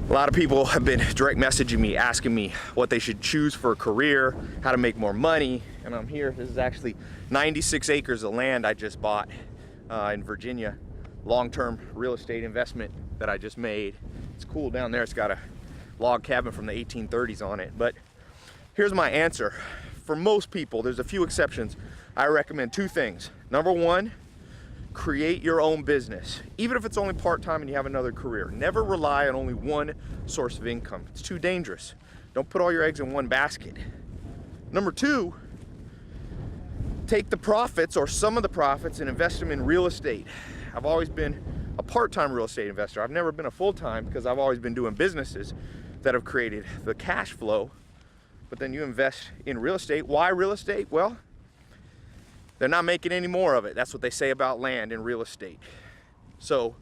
A lot of people have been direct messaging me, asking me what they should choose for a career, how to make more money, and I'm here. This is actually 96 acres of land I just bought in Virginia. Long-term real estate investment that I just made. It's cool down there. It's got a log cabin from the 1830s on it. But here's my answer. For most people, there's a few exceptions, I recommend two things. Number one, create your own business. Even if it's only part-time and you have another career, never rely on only one source of income. It's too dangerous. Don't put all your eggs in one basket. Number two, take the profits or some of the profits and invest them in real estate. I've always been a part-time real estate investor. I've never been a full-time because I've always been doing businesses that have created the cash flow. But then you invest in real estate. Why real estate? Well, they're not making any more of it. That's what they say about land and real estate. So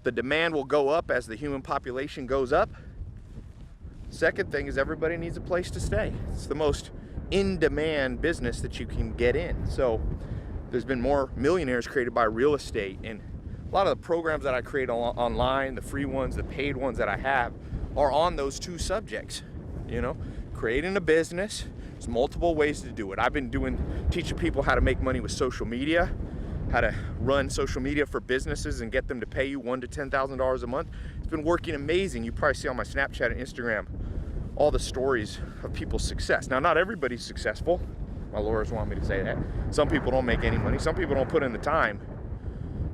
the demand will go up as the human population goes up. Second thing is everybody needs a place to stay. It's the most in-demand business that you can get in. So there's been more millionaires created by real estate, and a lot of the programs that I create online, the free ones, the paid ones that I have, are on those two subjects. You know, creating a business. There's multiple ways to do it. I've been teaching people how to make money with social media, how to run social media for businesses and get them to pay you $1,000 to $10,000 a month. It's been working amazing. You probably see on my Snapchat and Instagram all the stories of people's success. Now, not everybody's successful. My lawyers want me to say that. Some people don't make any money. Some people don't put in the time.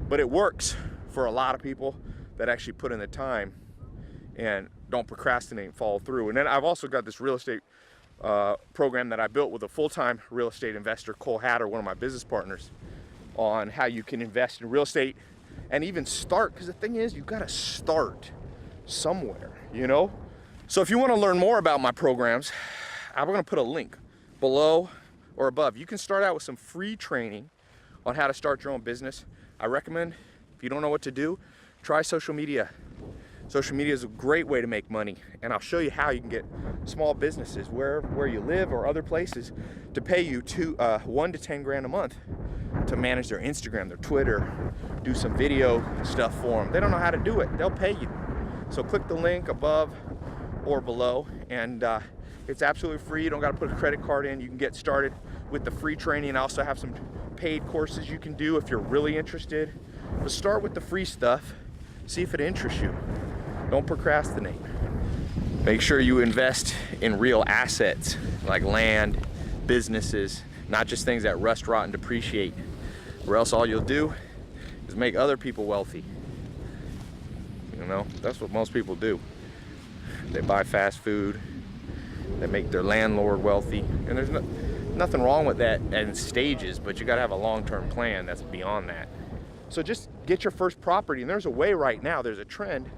But it works for a lot of people that actually put in the time and don't procrastinate and follow through. And then I've also got this real estate program that I built with a full-time real estate investor, Cole Hatter, one of my business partners, on how you can invest in real estate and even start, because the thing is, you've got to start somewhere, you know? So if you want to learn more about my programs, I'm going to put a link below or above. You can start out with some free training on how to start your own business. I recommend, if you don't know what to do, try social media. Social media is a great way to make money, and I'll show you how you can get small businesses where you live or other places to pay you $1 to 10 grand a month to manage their Instagram, their Twitter, do some video stuff for them. They don't know how to do it. They'll pay you. So click the link above or below, and it's absolutely free. You don't got to put a credit card in. You can get started with the free training. I also have some paid courses you can do if you're really interested. But start with the free stuff. See if it interests you. Don't procrastinate. Make sure you invest in real assets like land, businesses, not just things that rust, rot, and depreciate, or else all you'll do is make other people wealthy. You know, that's what most people do. They buy fast food, they make their landlord wealthy, and there's nothing wrong with that in stages, but you gotta have a long-term plan that's beyond that. So just get your first property, and there's a way right now, there's a trend,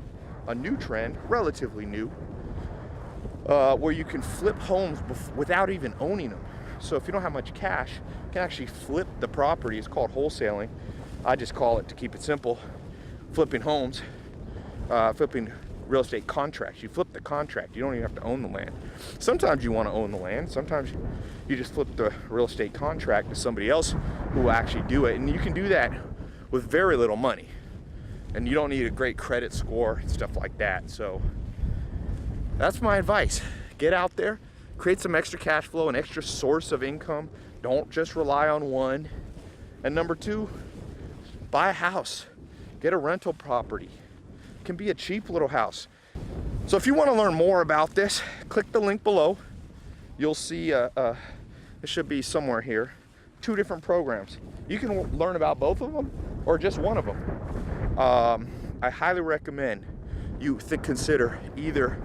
a new trend, relatively new, where you can flip homes without even owning them. So if you don't have much cash, you can actually flip the property. It's called wholesaling. I just call it, to keep it simple, flipping homes, flipping real estate contracts. You flip the contract. You don't even have to own the land. Sometimes you want to own the land. Sometimes you just flip the real estate contract to somebody else who will actually do it. And you can do that with very little money. And you don't need a great credit score and stuff like that. So that's my advice. Get out there, create some extra cash flow, an extra source of income. Don't just rely on one. And number two, buy a house. Get a rental property. It can be a cheap little house. So if you want to learn more about this, click the link below. You'll see, it should be somewhere here, 2 different programs. You can learn about both of them or just one of them. I highly recommend you consider either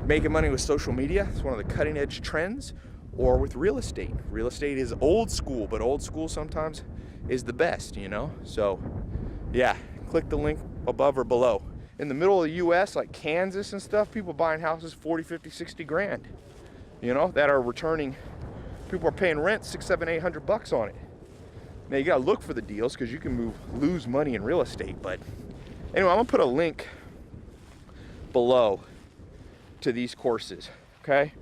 making money with social media, it's one of the cutting edge trends, or with real estate. Real estate is old school, but old school sometimes is the best, you know? So yeah, click the link above or below. In the middle of the US, like Kansas and stuff, people buying houses 40, 50, 60 grand, you know, that are returning. People are paying rent $600, $700, $800 on it. Now you gotta look for the deals because you can lose money in real estate. But anyway, I'm gonna put a link below to these courses, okay?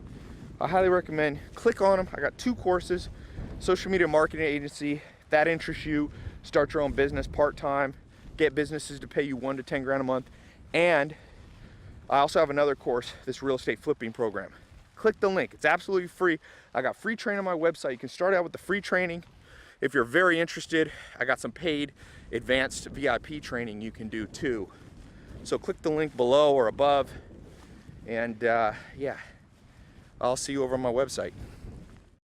I highly recommend, click on them. I got 2 courses, social media marketing agency. If that interests you, start your own business part-time, get businesses to pay you $1 to 10 grand a month, and I also have another course, this real estate flipping program. Click the link, it's absolutely free. I got free training on my website. You can start out with the free training. If you're very interested, I got some paid advanced VIP training you can do too. So click the link below or above, and yeah, I'll see you over on my website.